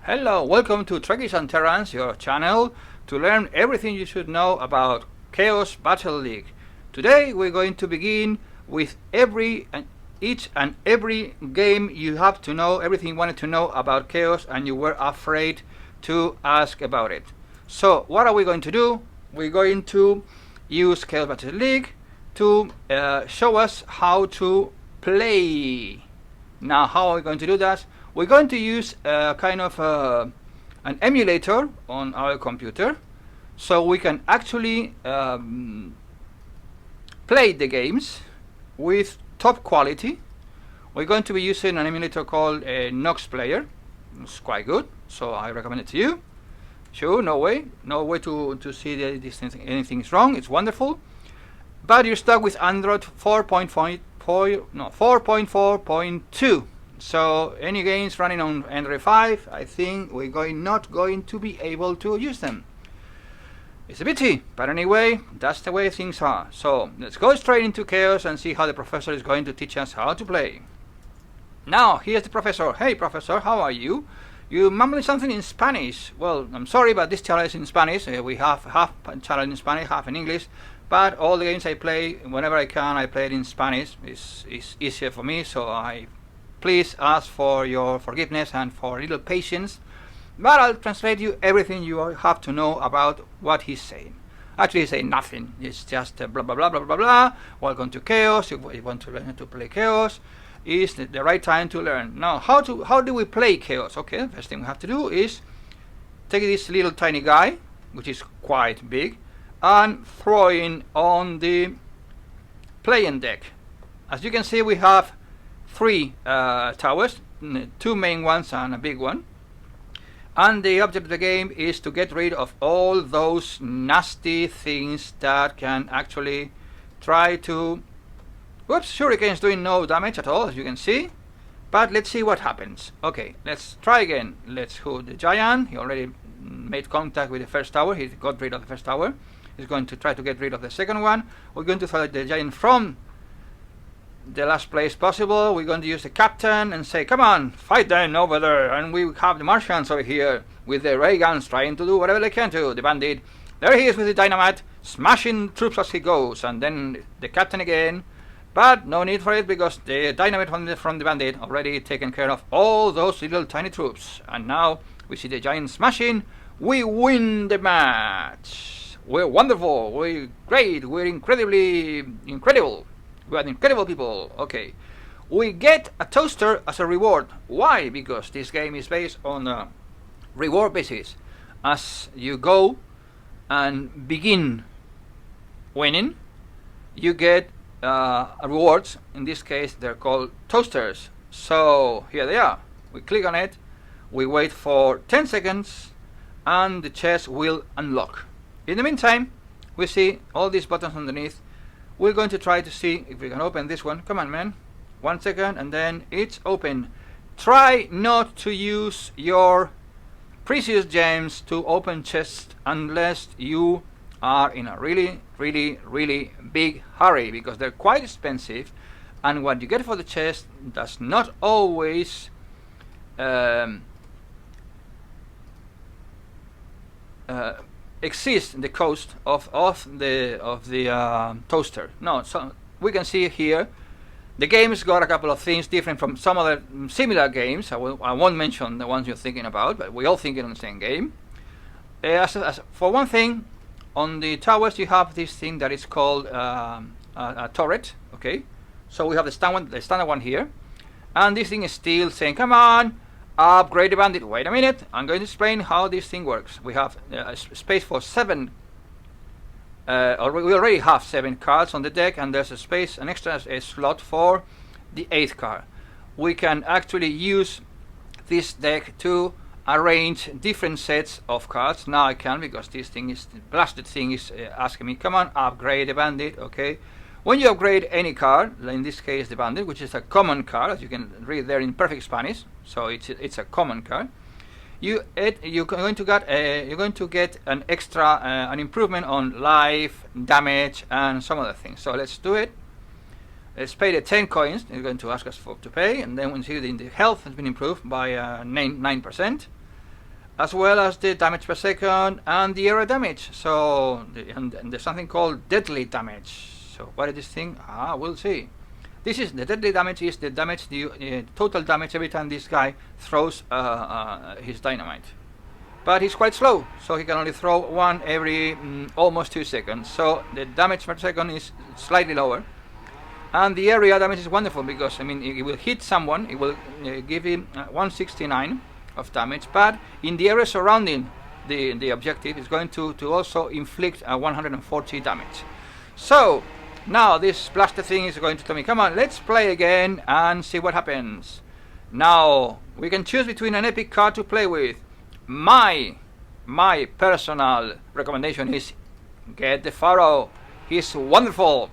Hello, welcome to Trekkies and Terrans, your channel to learn everything you should know about Chaos Battle League. Today we're going to begin with each and every game you have to know, everything you wanted to know about Chaos and you were afraid to ask about it. So what are we going to do? We're going to use Chaos Battle League to show us how to play. Now, how are we going to do that? We're going to use kind of an emulator on our computer, so we can actually play the games with top quality. We're going to be using an emulator called Nox Player. It's quite good, so I recommend it to you. Sure, no way to see that anything is wrong. It's wonderful, but you're stuck with Android 4.4.2. So any games running on Android 5, I think we're not going to be able to use them. It's a pity, but anyway, that's the way things are. So let's go straight into Chaos and see how the professor is going to teach us how to play. Now, here's the professor. Hey professor, how are you? You mumbling something in Spanish. Well, I'm sorry, but this channel is in Spanish. We have half channel in Spanish, half in English. But all the games I play, whenever I can, I play it in Spanish. It's easier for me, so I please ask for your forgiveness and for a little patience. But I'll translate you everything you have to know about what he's saying. Actually, he's saying nothing. It's just blah blah blah blah blah blah. Welcome to Chaos. If you want to learn how to play Chaos, is the right time to learn. Now, how do we play Chaos? Okay, the first thing we have to do is take this little tiny guy, which is quite big, and throw in on the playing deck. As you can see, we have three towers, two main ones and a big one. And the object of the game is to get rid of all those nasty things that can actually try to... Whoops, Shuriken's doing no damage at all, as you can see. But let's see what happens. Okay, let's try again. Let's hook the giant. He already made contact with the first tower. He got rid of the first tower. He's going to try to get rid of the second one. We're going to throw the giant from the last place possible. We're going to use the captain and say, come on, fight them over there. And we have the Martians over here with the ray guns trying to do whatever they can to the bandit. There he is with the dynamite, smashing troops as he goes. And then the captain again. But no need for it, because the dynamite from the bandit already taken care of all those little tiny troops. And now we see the giant smashing. We win the match. We're wonderful. We're great. We're incredible. We are incredible people. Okay, we get a toaster as a reward. Why? Because this game is based on a reward basis. As you go and begin winning, you get rewards. In this case, they're called toasters. So here they are. We click on it. We wait for 10 seconds, and the chest will unlock. In the meantime, we see all these buttons underneath. We're going to try to see if we can open this one. Come on, man. 1 second, and then it's open. Try not to use your precious gems to open chests unless you are in a really, really, really big hurry, because they're quite expensive, and what you get for the chest does not always exist the cost of the toaster. No, so we can see here the game's got a couple of things different from some other similar games. I won't mention the ones you're thinking about, but we're all thinking on the same game. As for one thing, on the towers you have this thing that is called a turret. Okay, so we have the standard one here, and this thing is still saying, come on, upgrade the bandit. Wait a minute, I'm going to explain how this thing works. We have space for 7, we already have 7 cards on the deck, and there's an extra slot for the 8th card. We can actually use this deck to arrange different sets of cards. Now I can, because this thing is, the blasted thing is asking me, come on, upgrade the bandit. Okay, when you upgrade any card, in this case the bandit, which is a common card, as you can read there in perfect Spanish, so it's a common card, you're going to get an extra an improvement on life, damage, and some other things. So let's do it. Let's pay the 10 coins. They're going to ask us to pay, and then when you see the health has been improved by 9%. as well as the damage per second and the area damage. So and there's something called deadly damage. So what is this thing? We'll see. This is the deadly damage. Is the damage, the total damage every time this guy throws his dynamite. But he's quite slow, so he can only throw one every almost 2 seconds. So the damage per second is slightly lower. And the area damage is wonderful because, I mean, it will hit someone, it will give him 169 of damage, but in the area surrounding the objective, it's going to also inflict 140 damage. So now this blaster thing is going to tell me, come on, let's play again and see what happens. Now we can choose between an epic card to play with. My personal recommendation is get the Pharaoh. He's wonderful,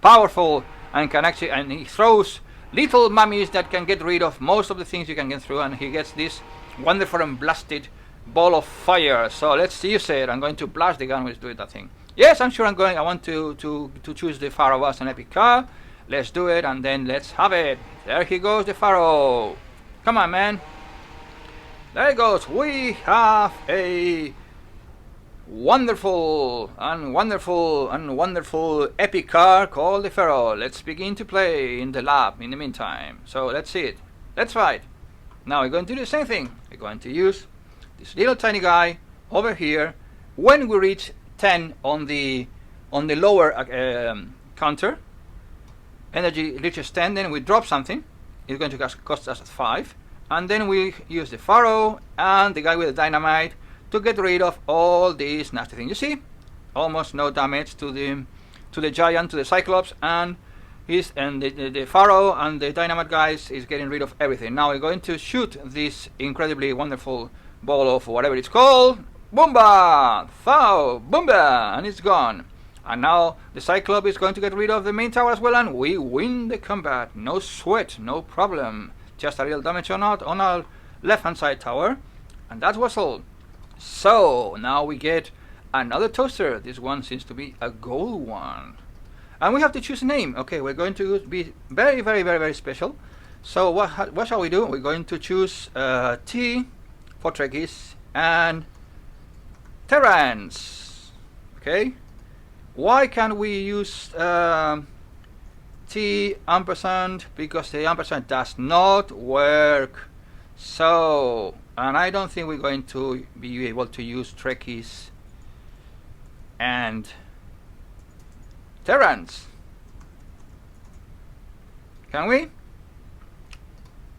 powerful, and can actually, and he throws little mummies that can get rid of most of the things you can get through, and he gets this wonderful and blasted ball of fire. So let's use it. I'm going to blast the gun with that thing. Yes, I'm sure I want to choose the Pharaoh as an epic card. Let's do it, and then let's have it. There he goes, the Pharaoh. Come on, man. There it goes. We have a wonderful epic card called the Pharaoh. Let's begin to play in the lab in the meantime. So let's see it. Let's fight. Now we're going to do the same thing. We're going to use this little tiny guy over here. When we reach 10 on the lower counter, energy reaches 10, then we drop something. It's going to cost us 5. And then we use the Pharaoh and the guy with the dynamite to get rid of all these nasty things. You see, almost no damage to the giant, to the Cyclops, and the Pharaoh and the dynamite guys is getting rid of everything. Now we're going to shoot this incredibly wonderful ball of whatever it's called. Boomba! Thou! Boomba! And it's gone. And now the Cyclops is going to get rid of the main tower as well, and we win the combat. No sweat, no problem. Just a little damage on our left-hand side tower, and that was all. So now we get another toaster. This one seems to be a gold one, and we have to choose a name. Okay, we're going to be very, very, very, very special. So what shall we do? We're going to choose T for Trekkies and Terrans. Okay, why can't we use T ampersand? Because the ampersand does not work. So, and I don't think we're going to be able to use Trekkies and Terrans. Can we?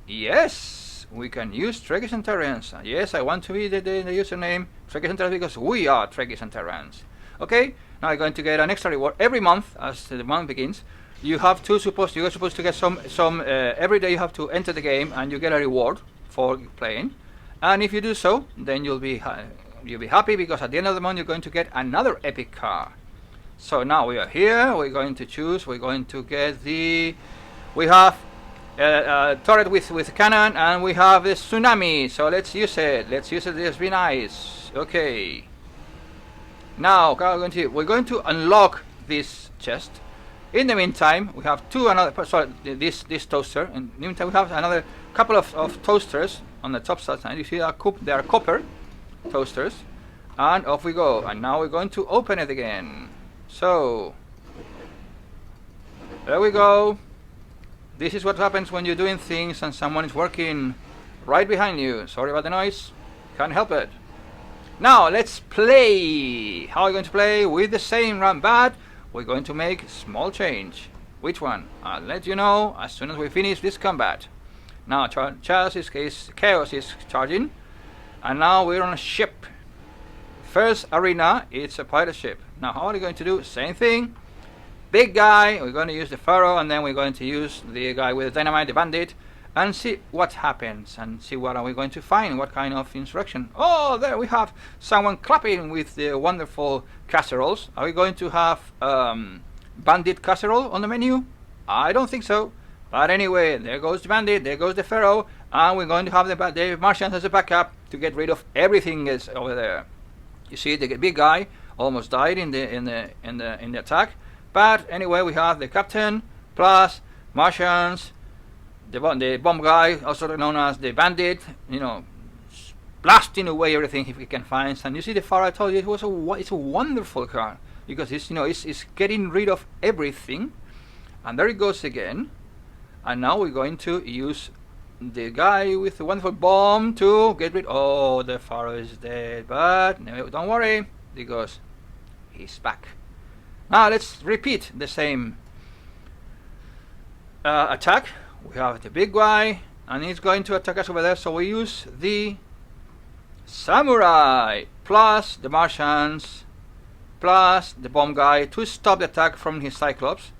Yes, we can use Trekkies and Terrans. Yes, I want to be the username Trekkies and Terrans because we are Trekkies and Terrans. Okay, now you're going to get an extra reward every month as the month begins. You're supposed to get some every day. You have to enter the game and you get a reward for playing, and if you do so, then you'll be happy because at the end of the month you're going to get another epic car. So now we are here. We're going to choose. We're going to get we have turret with cannon, and we have the tsunami. So let's use it. Let's be nice. Okay. Now we're going to unlock this chest. In the meantime, we have this toaster. In the meantime, we have another couple of toasters on the top side. You see, they are copper toasters, and off we go. And now we're going to open it again. So there we go. This is what happens when you're doing things and someone is working right behind you. Sorry about the noise. Can't help it. Now let's play. How are we going to play? With the same run, but we're going to make a small change. Which one? I'll let you know as soon as we finish this combat. Now Chaos is charging, and now we're on a ship. First arena, it's a pirate ship. Now how are we going to do? Same thing. Big guy, we're going to use the Pharaoh, and then we're going to use the guy with the dynamite, the bandit, and see what happens, and see what are we going to find, what kind of instruction. Oh, there we have someone clapping with the wonderful casseroles. Are we going to have bandit casserole on the menu? I don't think so. But anyway, there goes the bandit, there goes the Pharaoh, and we're going to have the Martians as a backup to get rid of everything else over there. You see, the big guy almost died in the attack. But anyway, we have the captain plus Martians, the bomb guy, also known as the bandit, blasting away everything if he can find. And you see the Pharaoh, I told you it's a wonderful card because it's getting rid of everything. And there it goes again. And now we're going to use the guy with the wonderful bomb to get rid. Oh, the Pharaoh is dead, but no, don't worry because he's back. Now let's repeat the same attack. We have the big guy, and he's going to attack us over there. So we use the samurai plus the Martians plus the bomb guy to stop the attack from his Cyclops.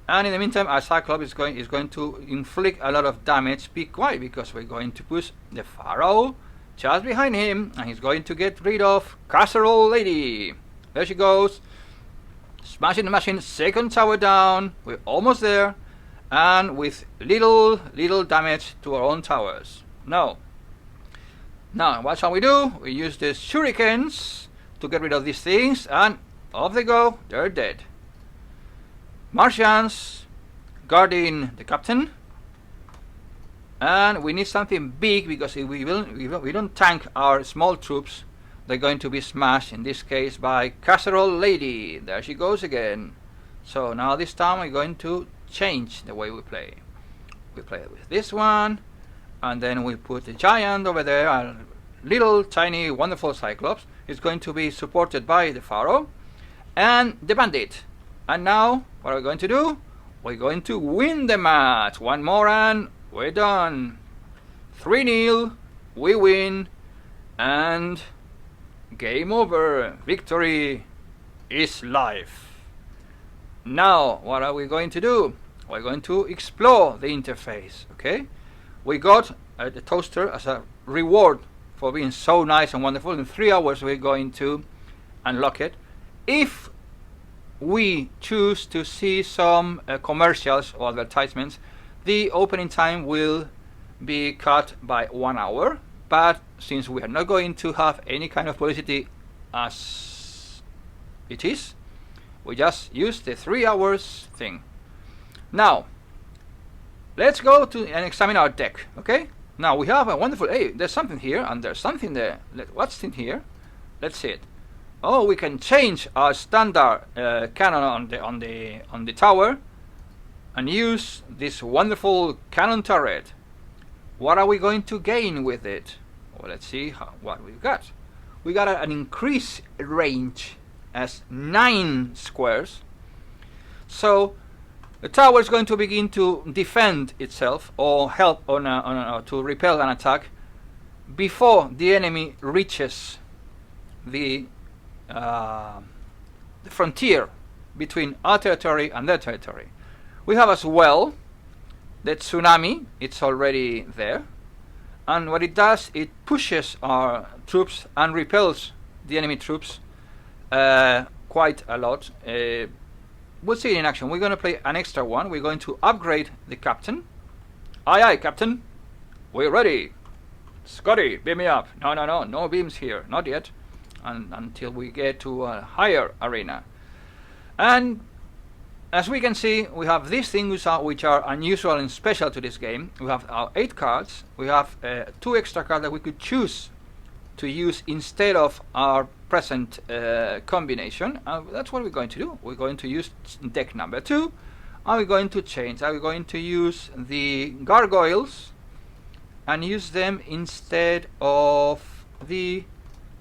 And in the meantime, our Cyclops is going to inflict a lot of damage. Be quiet, because we're going to push the Pharaoh just behind him, and he's going to get rid of Casserole Lady. There she goes, smashing the machine. Second tower down. We're almost there, and with little damage to our own towers. Now what shall we do? We use the shurikens to get rid of these things, and off they go. They're dead. Martians guarding the captain, and we need something big, because if we don't tank our small troops, they're going to be smashed, in this case by Casserole Lady. There she goes again. So now this time we're going to change the way we play. We play with this one, and then we put the giant over there, a little tiny wonderful Cyclops. It's going to be supported by the Pharaoh and the bandit. And now, what are we going to do? We're going to win the match. One more and we're done. 3-0, we win, and game over. Victory is life. Now, what are we going to do? We're going to explore the interface, okay? We got the toaster as a reward for being so nice and wonderful. In 3 hours, we're going to unlock it. If we choose to see some commercials or advertisements, the opening time will be cut by 1 hour. But since we are not going to have any kind of publicity as it is, we just use the 3 hours thing. Now let's go to and examine our deck. Okay, now we have a wonderful, hey, there's something here and there's something there. What's in here? Let's see it. Oh, we can change our standard cannon on the tower and use this wonderful cannon turret. What are we going to gain with it? Well, let's see what we've got. We got an increased range as 9 squares. So the tower is going to begin to defend itself or help to repel an attack before the enemy reaches the frontier between our territory and their territory. We have as well the tsunami. It's already there, and what it does, it pushes our troops and repels the enemy troops quite a lot. We'll see it in action. We're going to play an extra one. We're going to upgrade the captain. Aye aye, captain, we're ready. Scotty, beam me up. No beams here, not yet, until we get to a higher arena. And as we can see, we have these things which are unusual and special to this game. We have our 8 cards. We have 2 extra cards that we could choose to use instead of our present combination. That's what we're going to do. We're going to use deck number 2, and we're going to change. We're going to use the gargoyles and use them instead of the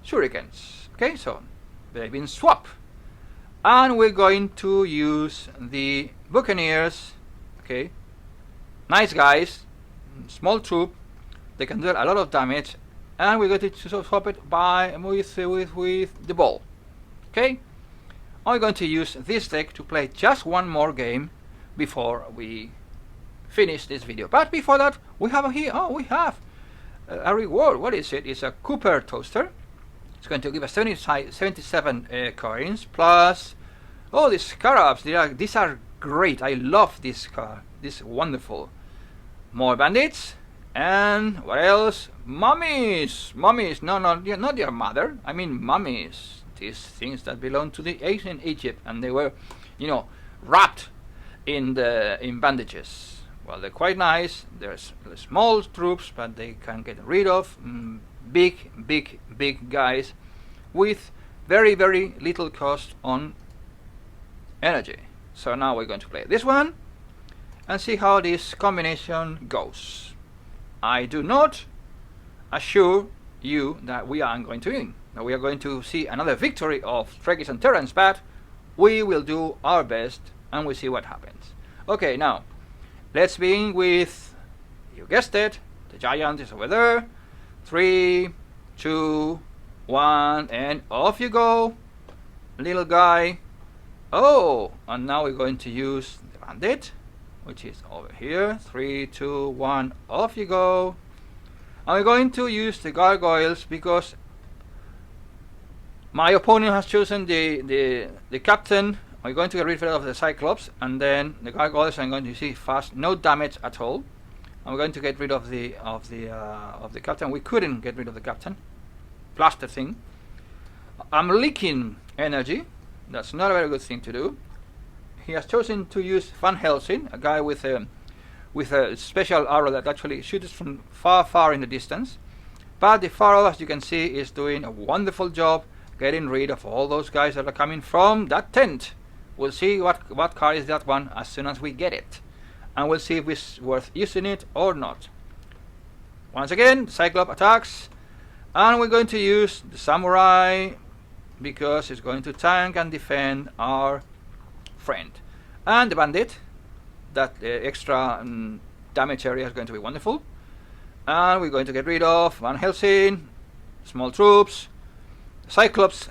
shurikens. Okay, so they've been swapped. And we're going to use the buccaneers. Okay, nice guys, small troop, they can do a lot of damage, and we're going to swap it with the ball. Okay, I'm going to use this deck to play just one more game before we finish this video. But before that, we have here, we have a reward. What is it? It's a Cooper toaster. It's going to give us 77 coins plus, these scarabs. These are great. I love this car. This is wonderful. More bandits. And what else? Mummies. No, not your mother. I mean mummies. These things that belong to the ancient Egypt, and they were, wrapped in bandages. Well, they're quite nice. They're small troops, but they can get rid of big guys with very little cost on energy. So now we're going to play this one and see how this combination goes. I do not assure you that we are going to win, that we are going to see another victory of Trekkies and Terrans, but we will do our best and we'll see what happens. Okay, now let's begin with, you guessed it, the giant is over there. 3, 2, 1, and off you go, little guy. Oh, and now we're going to use the bandit, which is over here. 3, 2, 1, off you go. And we're going to use the gargoyles because my opponent has chosen the captain. We're going to get rid of the Cyclops, and then the gargoyles I'm going to see fast, no damage at all. And we're going to get rid of the captain. We couldn't get rid of the captain. Plaster thing. I'm leaking energy. That's not a very good thing to do. He has chosen to use Van Helsing, a guy with a special arrow that actually shoots from far in the distance. But the Pharaoh, as you can see, is doing a wonderful job getting rid of all those guys that are coming from that tent. We'll see what card is that one as soon as we get it, and we'll see if it's worth using it or not. Once again, Cyclops attacks, and we're going to use the Samurai because it's going to tank and defend our friend. And the Bandit, that extra damage area is going to be wonderful. And we're going to get rid of Van Helsing, small troops, Cyclops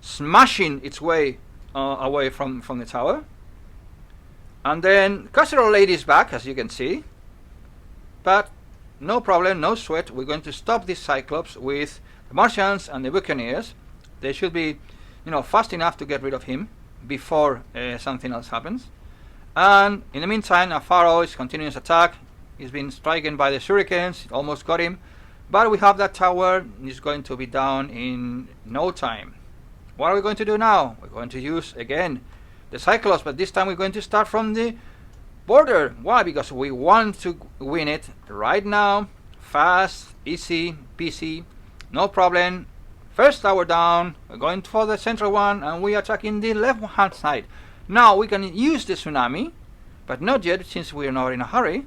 smashing its way away from the tower. And then Casserole Lady is back, as you can see. But no problem, no sweat. We're going to stop this Cyclops with the Martians and the Buccaneers. They should be, fast enough to get rid of him before something else happens. And in the meantime, our Pharaoh is continuing his attack. He's been stricken by the shurikens. It almost got him. But we have that tower. It's going to be down in no time. What are we going to do now? We're going to use, again, the Cyclops, but this time we're going to start from the border. Why? Because we want to win it right now. Fast, easy, peasy, no problem. First tower down, we're going for the central one, and we are attacking the left hand side. Now we can use the tsunami, but not yet since we are not in a hurry.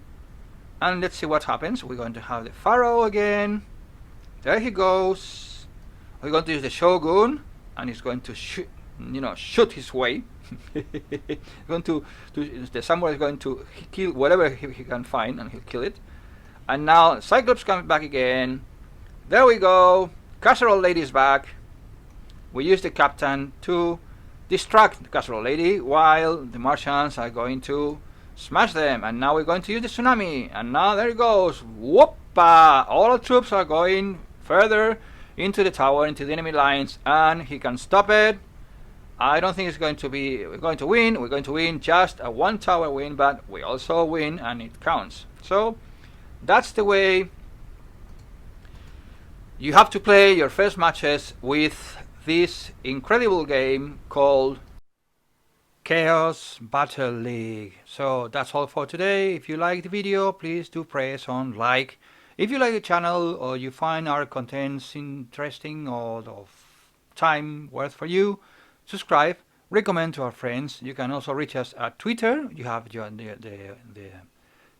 And let's see what happens. We're going to have the Pharaoh again. There he goes. We're going to use the Shogun, and he's going to shoot his way. The samurai is going to kill whatever he can find, and he'll kill it. And now Cyclops coming back again. There we go. Casserole Lady is back. We use the captain to distract the Casserole Lady while the Martians are going to smash them. And now we're going to use the tsunami. And now there it goes. Whoopa! All our troops are going further into the tower, into the enemy lines, and he can stop it. I don't think it's going to be. We're going to win. We're going to win just a one tower win, but we also win, and it counts. So that's the way you have to play your first matches with this incredible game called Chaos Battle League. So that's all for today. If you like the video, please do press on like. If you like the channel or you find our contents interesting or of time worth for you, subscribe, recommend to our friends. You can also reach us at Twitter. You have the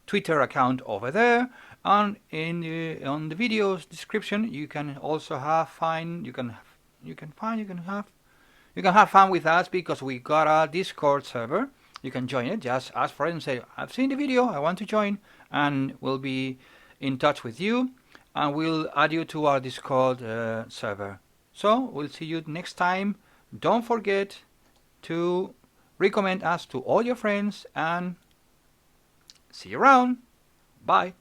Twitter account over there, and on the video's description you can also have fun with us because we got a Discord server. You can join it. Just ask for it and say, I've seen the video, I want to join, and we'll be in touch with you, and we'll add you to our Discord server. So we'll see you next time. Don't forget to recommend us to all your friends, and see you around. Bye.